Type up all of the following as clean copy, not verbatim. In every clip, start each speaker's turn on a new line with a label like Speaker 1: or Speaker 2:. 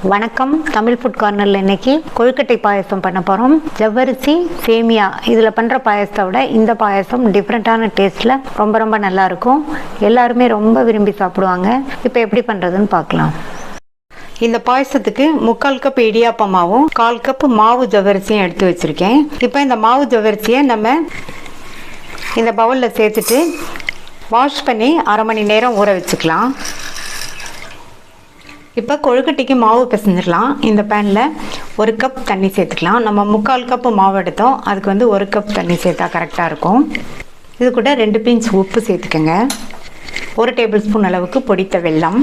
Speaker 1: வணக்கம். தமிழ் ஃபுட் கார்னரில் இன்னைக்கு கொழுக்கட்டை பாயசம் பண்ண போகிறோம். ஜவ்வரிசி சேமியா இதில் பண்ணுற பாயசத்தை விட இந்த பாயசம் டிஃப்ரெண்ட்டான டேஸ்ட்டில் ரொம்ப நல்லாயிருக்கும். எல்லாருமே ரொம்ப விரும்பி சாப்பிடுவாங்க. இப்போ எப்படி பண்ணுறதுன்னு பார்க்கலாம். இந்த பாயசத்துக்கு 3/4 கப் இடியாப்ப மாவும் 1/4 கப் மாவு ஜவ்வரிசியும் எடுத்து வச்சுருக்கேன். இப்போ இந்த மாவு ஜவ்வரிசியை நம்ம இந்த பவுலில் சேர்த்துட்டு வாஷ் பண்ணி 1/2 மணி நேரம் ஊற வச்சுக்கலாம். இப்போ கொழுக்கட்டைக்கு மாவு பிசைஞ்சிடலாம். இந்த பேனில் 1 கப் தண்ணி சேர்த்துக்கலாம். நம்ம 3/4 கப்பு மாவு எடுத்தோம், அதுக்கு 1 கப் தண்ணி சேர்த்தா கரெக்டாக இருக்கும். இது கூட 2 பிஞ்ச் உப்பு சேர்த்துக்கோங்க. 1 டேபிள் ஸ்பூன் அளவுக்கு பொடித்த வெல்லம்,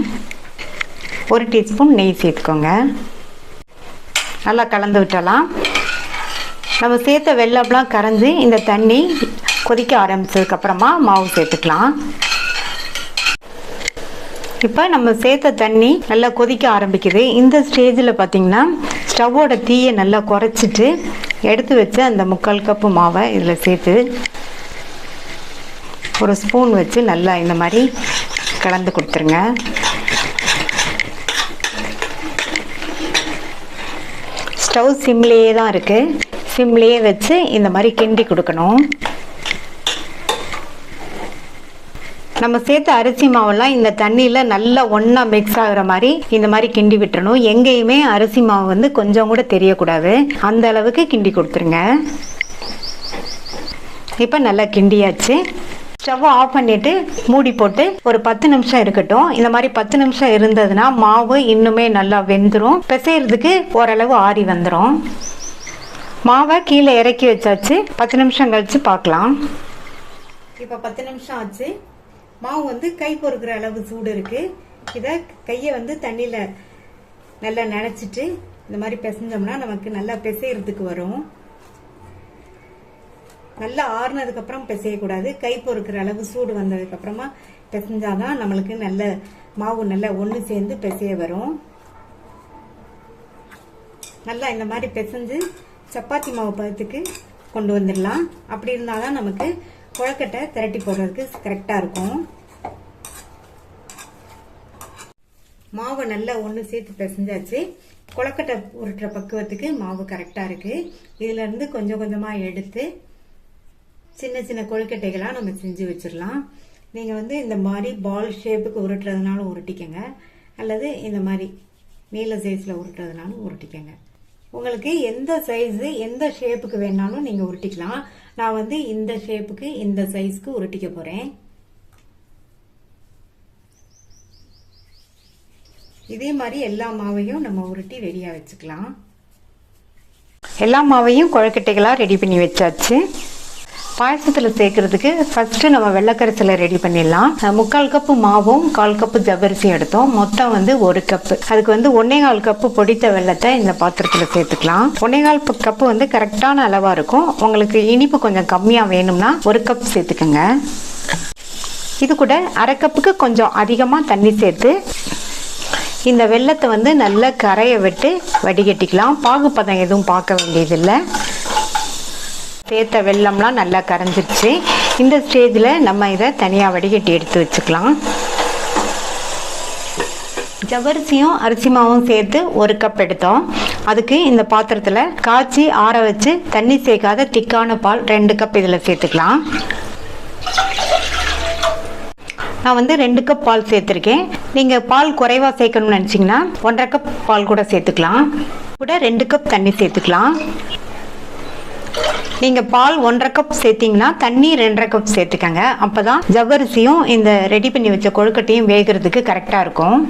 Speaker 1: 1 டீஸ்பூன் நெய் சேர்த்துக்கோங்க. நல்லா கலந்து விட்டலாம். நம்ம சேர்த்த வெல்லம்லாம் கரைஞ்சி இந்த தண்ணி கொதிக்க ஆரம்பித்ததுக்கப்புறமா மாவு சேர்த்துக்கலாம். இப்போ நம்ம சேர்த்த தண்ணி நல்லா கொதிக்க ஆரம்பிக்குது. இந்த ஸ்டேஜில் பார்த்திங்கன்னா ஸ்டவ்வோட தீயை நல்லா குறைச்சிட்டு எடுத்து வச்சு அந்த 3/4 கப்பு மாவை இதில் சேர்த்து ஒரு ஸ்பூன் வச்சு நல்லா இந்த மாதிரி கலந்து கொடுத்துருங்க. ஸ்டவ் சிம்லேயே தான் இருக்குது. சிம்லேயே வச்சு இந்த மாதிரி கிண்டி கொடுக்கணும். நம்ம சேர்த்த அரிசி மாவெல்லாம் இந்த தண்ணியில் நல்லா ஒன்றா மிக்ஸ் ஆகிற மாதிரி இந்த மாதிரி கிண்டி விட்டுறணும். எங்கேயுமே அரிசி மாவு கொஞ்சம் கூட தெரியக்கூடாது. அந்த அளவுக்கு கிண்டி கொடுத்துருங்க. இப்போ நல்லா கிண்டியாச்சு. ஸ்டவ் ஆஃப் பண்ணிவிட்டு மூடி போட்டு ஒரு 10 நிமிஷம் இருக்கட்டும். இந்த மாதிரி 10 நிமிஷம் இருந்ததுன்னா மாவு இன்னுமே நல்லா வெந்துடும். பிசைறதுக்கு ஓரளவு ஆறி வந்துடும். மாவை கீழே இறக்கி வச்சாச்சு. 10 நிமிஷம் கழித்து பார்க்கலாம். இப்போ 10 நிமிஷம் ஆச்சு. மாவு கை பொறுக்கிற அளவு சூடு இருக்கு. இதை கையை தண்ணியில நல்லா நனைச்சிட்டு இந்த மாதிரி பிசைஞ்சோம்னா நமக்கு நல்லா பிசைறதுக்கு வரும். நல்லா ஆறுனதுக்கு அப்புறம் பிசையக்கூடாது. கை பொறுக்கிற அளவு சூடு வந்ததுக்கு அப்புறமா பிசைஞ்சாதான் நம்மளுக்கு நல்ல மாவு நல்லா ஒன்று சேர்ந்து பிசைய வரும். நல்லா இந்த மாதிரி பிசைஞ்சு சப்பாத்தி மாவு பதத்துக்கு கொண்டு வந்துடலாம். அப்படி இருந்தாதான் நமக்கு கொழுக்கட்டை திரட்டி போடுறதுக்கு கரெக்டாக இருக்கும். மாவை நல்லா ஒன்று சேர்த்து பிசைஞ்சாச்சு. கொழுக்கட்டை உருட்டுற பக்குவத்துக்கு மாவு கரெக்டாக இருக்குது. இதிலேருந்து கொஞ்சம் கொஞ்சமாக எடுத்து சின்ன சின்ன கொழுக்கட்டைகளாக நம்ம செஞ்சு வச்சிடலாம். நீங்கள் இந்த மாதிரி பால் ஷேப்புக்கு உருட்டுறதுனாலும் உருட்டிக்கங்க, அல்லது இந்த மாதிரி நீல சைஸில் உருட்டுறதுனாலும் உருட்டிக்கங்க. உங்களுக்கு எந்த சைஸு எந்த ஷேப்புக்கு வேணாலும் நீங்கள் உருட்டிக்கலாம். நான் இந்த ஷேப்புக்கு இந்த சைஸ்க்கு உருட்டிக்க போகிறேன். இதே மாதிரி எல்லா மாவையும் நம்ம உருட்டி ரெடியாக வச்சுக்கலாம். எல்லா மாவையும் கொழுக்கட்டைகளாக ரெடி பண்ணி வச்சாச்சு. பாயசத்தில் சேர்க்கறதுக்கு ஃபர்ஸ்ட் நம்ம வெள்ளைக்கரைசலை ரெடி பண்ணிடலாம். 3/4 கப்பு மாவும் 1/4 கப்பு ஜவ்வரிசியும் எடுத்தோம். மொத்தம் 1 கப்பு. அதுக்கு 1/4 கப்பு பொடித்த வெள்ளத்தை இந்த பாத்திரத்தில் சேர்த்துக்கலாம். 1/4 கப்பு கரெக்டான அளவா இருக்கும். உங்களுக்கு இனிப்பு கொஞ்சம் கம்மியாக வேணும்னா 1 கப் சேர்த்துக்கோங்க. இது கூட 1/2 கப்புக்கு கொஞ்சம் அதிகமாக தண்ணி சேர்த்து இந்த வெள்ளத்தை நல்லா கரைய விட்டு வடிகட்டிக்கலாம். பாகுப்பதம் எதுவும் பார்க்க வேண்டியதில்லை. சேர்த்த வெல்லம்லாம் நல்லா கரைஞ்சிருச்சு. இந்த ஸ்டேஜில் நம்ம இதை தனியாக வடிகட்டி எடுத்து வச்சுக்கலாம். ஜவ்வரிசியும் அரிசி மாவும் சேர்த்து 1 கப் எடுத்தோம். அதுக்கு இந்த பாத்திரத்தில் காய்ச்சி ஆற வச்சு தண்ணி சேர்க்காத திக்கான பால் 2 கப் இதில் சேர்த்துக்கலாம். நான் 2 கப் பால் சேர்த்துருக்கேன். நீங்கள் பால் குறைவாக சேர்க்கணும்னு நினச்சிங்கன்னா 1/2 கப் பால் கூட சேர்த்துக்கலாம். கூட 2 கப் தண்ணி சேர்த்துக்கலாம். நீங்கள் பால் 1/2 கப் சேர்த்திங்கன்னா தண்ணி 2/2 கப் சேர்த்துக்கங்க. அப்போ தான் ஜவ்வரிசியும் இந்த ரெடி பண்ணி வச்ச கொழுக்கட்டையும் வேகிறதுக்கு கரெக்டாக இருக்கும்.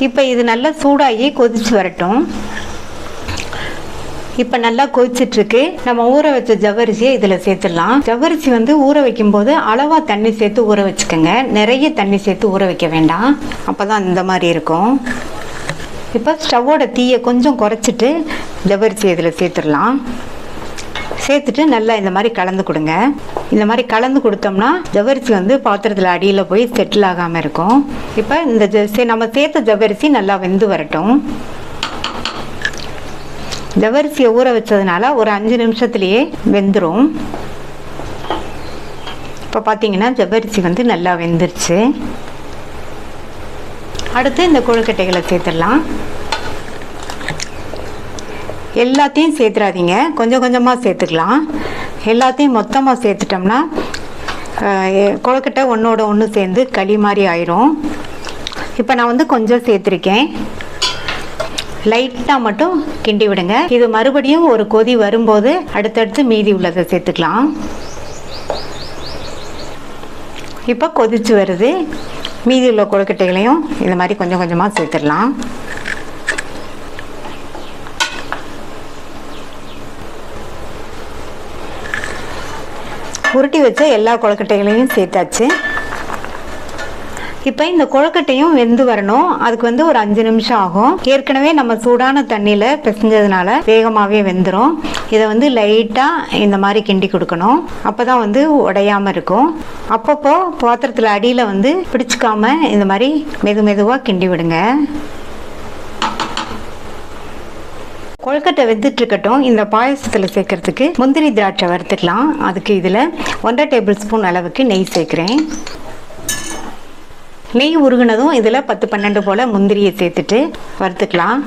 Speaker 1: இப்போ இது நல்லா சூடாகி கொதிச்சு வரட்டும். இப்போ நல்லா கொதிச்சிட்ருக்கு. நம்ம ஊற வச்ச ஜவ்வரிசியை இதில் சேர்த்துடலாம். ஜவ்வரிசி ஊற வைக்கும்போது அளவாக தண்ணி சேர்த்து ஊற வச்சுக்கோங்க. நிறைய தண்ணி சேர்த்து ஊற வைக்க வேண்டாம். அப்போ தான் இந்த மாதிரி இருக்கும். இப்போ ஸ்டவ்வோட தீயை கொஞ்சம் குறைச்சிட்டு ஜவ்வரிசி இதில் சேர்த்துடலாம். சேர்த்துட்டு நல்லா இந்த மாதிரி கலந்து கொடுங்க. இந்த மாதிரி கலந்து கொடுத்தோம்னா ஜவ்வரிசி பாத்திரத்தில் அடியில் போய் செட்டில் ஆகாமல் இருக்கும். இப்போ இந்த நம்ம சேர்த்த ஜவ்வரிசி நல்லா வெந்து வரட்டும். ஜவ்வரிசியை ஊற வச்சதுனால ஒரு 5 நிமிஷத்துலேயே வெந்துடும். இப்போ பார்த்தீங்கன்னா ஜவ்வரிசி நல்லா வெந்துருச்சு. அடுத்து இந்த கொழுக்கட்டைகளை சேர்த்துடலாம். எல்லாத்தையும் சேர்த்துறாதீங்க, கொஞ்சம் கொஞ்சமாக சேர்த்துக்கலாம். எல்லாத்தையும் மொத்தமாக சேர்த்துட்டோம்னா கொழுக்கட்டை ஒன்றோட ஒன்று சேர்ந்து களி மாதிரி ஆயிரும். இப்போ நான் வந்து கொஞ்சம் சேர்த்துருக்கேன். லைட்டாக மட்டும் கிண்டி விடுங்க. இது மறுபடியும் ஒரு கொதி வரும்போது அடுத்தடுத்து மீதி உள்ளதை சேர்த்துக்கலாம். இப்போ கொதிச்சு வருது. மீதி உள்ள கொழுக்கட்டைகளையும் இது மாதிரி கொஞ்சம் கொஞ்சமாக சேர்த்துடலாம். உருட்டி வச்ச எல்லா கொழுக்கட்டைகளையும் சேர்த்தாச்சு. இப்போ இந்த கொழுக்கட்டையும் வெந்து வரணும். அதுக்கு வந்து ஒரு 5 நிமிஷம் ஆகும். ஏற்கனவே நம்ம சூடான தண்ணியில் பிசைஞ்சதுனால வேகமாகவே வெந்துடும். இதை வந்து லைட்டாக இந்த மாதிரி கிண்டி கொடுக்கணும். அப்போ தான் வந்து உடையாமல் இருக்கும். அப்பப்போ பாத்திரத்தில் அடியில் வந்து பிடிச்சிக்காம இந்த மாதிரி மெதுவாக கிண்டி விடுங்க. கொழுக்கட்டை வெந்துட்டு இருக்கட்டும். இந்த பாயசத்தில் சேர்க்கறதுக்கு முந்திரி திராட்சை வறுத்துக்கலாம். அதுக்கு இதில் 1.5 டேபிள் ஸ்பூன் அளவுக்கு நெய் சேர்க்குறேன். நெய் உருகுனதும் இதில் 10-12 போல் முந்திரியை சேர்த்துட்டு வறுத்துக்கலாம்.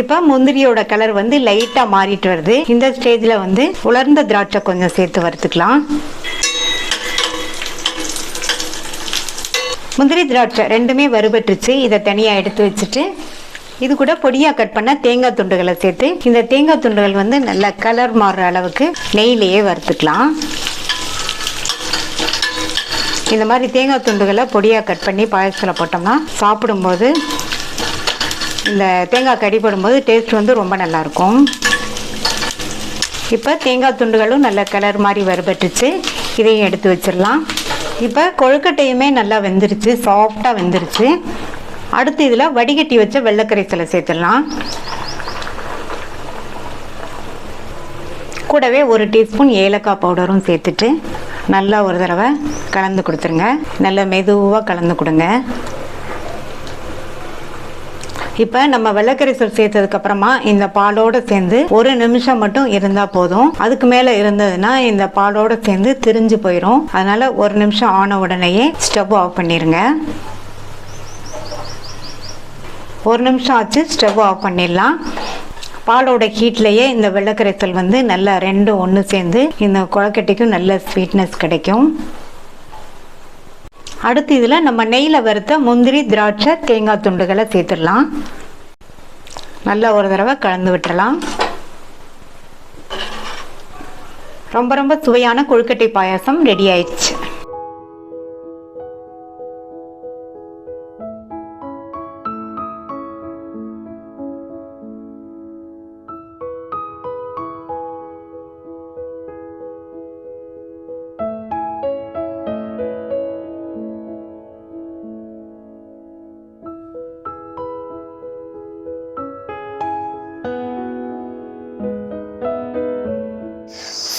Speaker 1: இப்போ முந்திரியோட கலர் வந்து லைட்டாக மாறிட்டு வருது. இந்த ஸ்டேஜில் வந்து உலர்ந்த திராட்சை கொஞ்சம் சேர்த்து வறுத்துக்கலாம். முந்திரி திராட்சை ரெண்டுமே வறுபட்டுருச்சு. இதை தனியாக எடுத்து வச்சுட்டு இது கூட பொடியாக கட் பண்ண தேங்காய் துண்டுகளை சேர்த்து இந்த தேங்காய் துண்டுகள் வந்து நல்ல கலர் மாறுற அளவுக்கு நெய்யிலேயே வறுத்துக்கலாம். இந்த மாதிரி தேங்காய் துண்டுகளை பொடியாக கட் பண்ணி பாயசத்தில் போட்டோம்னா சாப்பிடும்போது இந்த தேங்காய் கடிப்படும்போது டேஸ்ட் வந்து ரொம்ப நல்லாயிருக்கும். இப்போ தேங்காய் துண்டுகளும் நல்ல கலர் மாதிரி வறுபட்டுச்சு. இதையும் எடுத்து வச்சிடலாம். இப்போ கொழுக்கட்டையுமே நல்லா வெந்துருச்சு, சாஃப்டாக வெந்துருச்சு. அடுத்து இதில் வடிகட்டி வச்ச வெள்ளைக்கரைசலை சேர்த்துடலாம். கூடவே 1 டீஸ்பூன் ஏலக்காய் பவுடரும் சேர்த்துட்டு நல்லா ஒரு தடவை கலந்து கொடுத்துருங்க. நல்லா மெதுவாக கலந்து கொடுங்க. இப்போ நம்ம வெள்ளைக்கரைசல் சேர்த்ததுக்கப்புறமா இந்த பாலோடு சேர்ந்து 1 நிமிஷம் மட்டும் இருந்தால் போதும். அதுக்கு மேலே இருந்ததுன்னா இந்த பாலோடு சேர்ந்து திரிஞ்சு போயிடும். அதனால் 1 நிமிஷம் ஆன உடனேயே ஸ்டவ் ஆஃப் பண்ணிடுங்க. 1 நிமிஷம் ஆச்சு, ஸ்டவ் ஆஃப் பண்ணிடலாம். பாலோட ஹீட்லேயே இந்த வெள்ளைக்கரைசல் வந்து நல்லா 2 ஒன்று சேர்ந்து இந்த கொழுக்கட்டைக்கும் நல்ல ஸ்வீட்னஸ் கிடைக்கும். அடுத்து இதில் நம்ம நெய்யில் வறுத்த முந்திரி திராட்சை தேங்காய் துண்டுகளை சேர்த்துடலாம். நல்லா ஒரு தடவை கலந்து விட்டுறலாம். ரொம்ப சுவையான கொழுக்கட்டை பாயாசம் ரெடி ஆயிடுச்சு.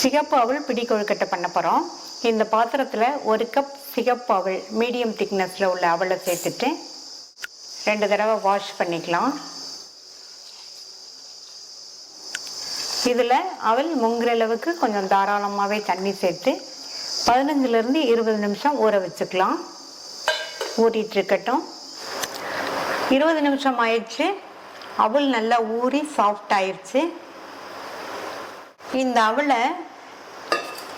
Speaker 1: சிகப்பு அவல் பிடி கொழுக்கட்டை பண்ண போகிறோம். இந்த பாத்திரத்தில் 1 கப் சிகப்பு அவல் மீடியம் திக்னஸில் உள்ள அவலை சேர்த்துட்டு 2 தடவை வாஷ் பண்ணிக்கலாம். இதில் அவல் முங்குற அளவுக்கு கொஞ்சம் தாராளமாகவே தண்ணி சேர்த்து 15லேருந்து 20 நிமிஷம் ஊற வச்சுக்கலாம். ஊறிட்டு இருக்கட்டும். 20 நிமிஷம் ஆயிடுச்சு. அவல் நல்லா ஊறி சாஃப்ட் ஆயிடுச்சு. இந்த அவலை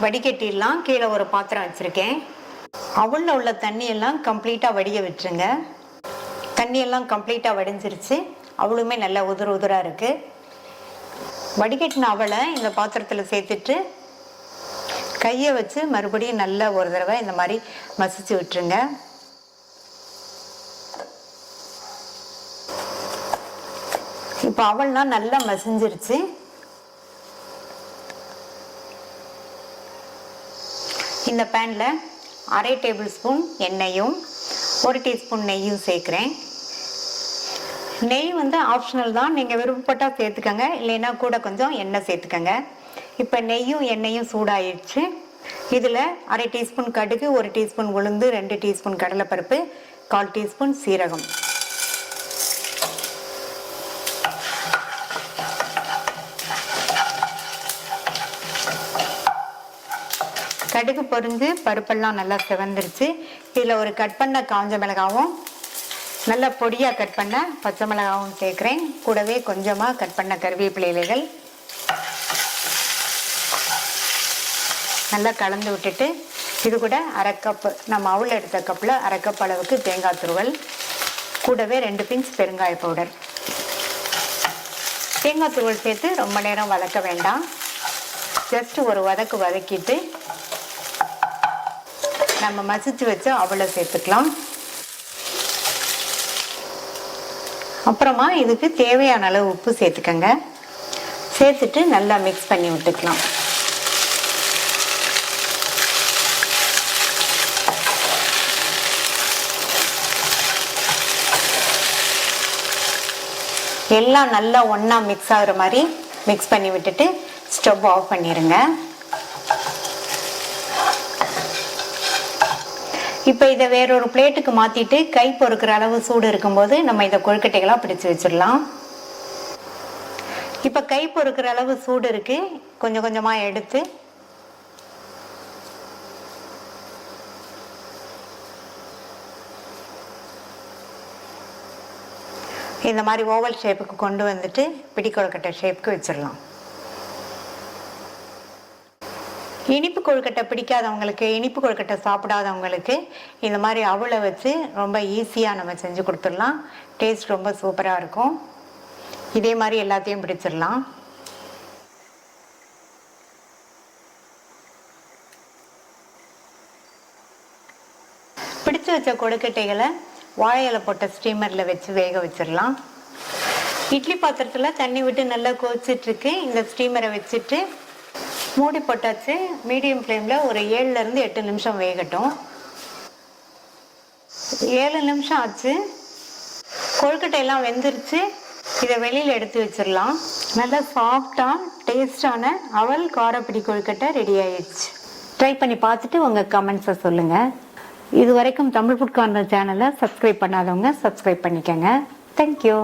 Speaker 1: வடிகட்டிடலாம். கீழே ஒரு பாத்திரம் வச்சுருக்கேன். அவலில் உள்ள தண்ணியெல்லாம் கம்ப்ளீட்டாக வடிய விட்டுருங்க. தண்ணியெல்லாம் கம்ப்ளீட்டாக வடிஞ்சிருச்சு. அவளுமே நல்லா உதிராக இருக்குது. வடிகட்டின அவலை இந்த பாத்திரத்தில் சேர்த்துட்டு கையை வச்சு மறுபடியும் நல்லா ஒரு தடவை இந்த மாதிரி மசிச்சு விட்டுருங்க. இப்போ அவல்லாம் நல்லா மசிஞ்சிருச்சு. இந்த பேனில் 1/2 டேபிள் ஸ்பூன் எண்ணெயும் 1 டீஸ்பூன் நெய்யும் சேர்க்குறேன். நெய் வந்து ஆப்ஷனல் தான். நீங்கள் விருப்பப்பட்டால் சேர்த்துக்கங்க, இல்லைன்னா கூட கொஞ்சம் எண்ணெய் சேர்த்துக்கங்க. இப்போ நெய்யும் எண்ணெயும் சூடாயிடுச்சு. இதில் 1/2 டீஸ்பூன் கடுகு, 1 டீஸ்பூன் உளுந்து, 2 டீஸ்பூன் கடலைப்பருப்பு, 1/4 டீஸ்பூன் சீரகம், கடுகு பொரிஞ்சு பருப்பெல்லாம் நல்லா செவந்துருச்சு. இதில் ஒரு கட் பண்ண காஞ்ச மிளகாவும் நல்லா பொடியாக கட் பண்ண பச்சை மிளகாவும் சேர்க்குறேன். கூடவே கொஞ்சமாக கட் பண்ண கருவேப்பிலை இலைகள் நல்லா கலந்து விட்டுட்டு இது கூட அரை கப்பு, நம்ம அவுள் எடுத்த கப்பில் அரை கப் அளவுக்கு தேங்காய் துருவல், கூடவே 2 பிஞ்ச் பெருங்காய பவுடர். தேங்காய் துருவல் சேர்த்து ரொம்ப நேரம் வதக்க வேண்டாம். ஜஸ்ட் ஒரு வதக்கிட்டு நம்ம மசிச்சு வச்சு அவளை சேர்த்துக்கலாம். அப்புறமா இதுக்கு தேவையான அளவு உப்பு சேர்த்துக்கங்க. சேர்த்துட்டு நல்லா மிக்ஸ் பண்ணி விட்டுக்கலாம். எல்லாம் நல்லா ஒன்றா மிக்ஸ் ஆகுற மாதிரி மிக்ஸ் பண்ணி விட்டுட்டு ஸ்டவ் ஆஃப் பண்ணிடுங்க. இப்போ இதை வேறொரு பிளேட்டுக்கு மாற்றிட்டு கை பொறுக்கிற அளவு சூடு இருக்கும்போது நம்ம இதை கொழுக்கட்டைகளாக பிடிச்சி வச்சிடலாம். இப்போ கை பொறுக்கிற அளவு சூடு இருக்குது. கொஞ்சம் கொஞ்சமாக எடுத்து இந்த மாதிரி ஓவல் ஷேப்புக்கு கொண்டு வந்துட்டு பிடி கொழுக்கட்டை ஷேப்புக்கு வச்சிடலாம். இனிப்பு கொழுக்கட்டை பிடிக்காதவங்களுக்கு, இனிப்பு கொழுக்கட்டை சாப்பிடாதவங்களுக்கு இந்த மாதிரி அவளை வச்சு ரொம்ப ஈஸியாக நம்ம செஞ்சு கொடுத்துடலாம். டேஸ்ட் ரொம்ப சூப்பராக இருக்கும். இதே மாதிரி எல்லாத்தையும் பிடிச்சிடலாம். பிடிச்சு வச்ச கொழுக்கட்டைகளை வாழை இலை போட்ட ஸ்டீமரில் வச்சு வேக வச்சிடலாம். இட்லி பாத்திரத்தில் தண்ணி விட்டு நல்லா கொதிச்சிட்ருக்கு. இந்த ஸ்டீமரை வச்சுட்டு மூடி போட்டாச்சு. மீடியம் ஃப்ளேமில் ஒரு 7லேருந்து 8 நிமிஷம் வேகட்டும். 7 நிமிஷம் ஆச்சு. கொழுக்கட்டையெல்லாம் வெந்துருச்சு. இதை வெளியில் எடுத்து வச்சிடலாம். நல்லா சாஃப்டாக டேஸ்டான அவல் காரப்பிடி கொழுக்கட்டை ரெடி ஆயிடுச்சு. ட்ரை பண்ணி பார்த்துட்டு உங்கள் கமெண்ட்ஸை சொல்லுங்கள். இது வரைக்கும் தமிழ் ஃபுட் கார்னர் சேனலை சப்ஸ்கிரைப் பண்ணாதவங்க சப்ஸ்கிரைப் பண்ணிக்கோங்க. தேங்க்யூ.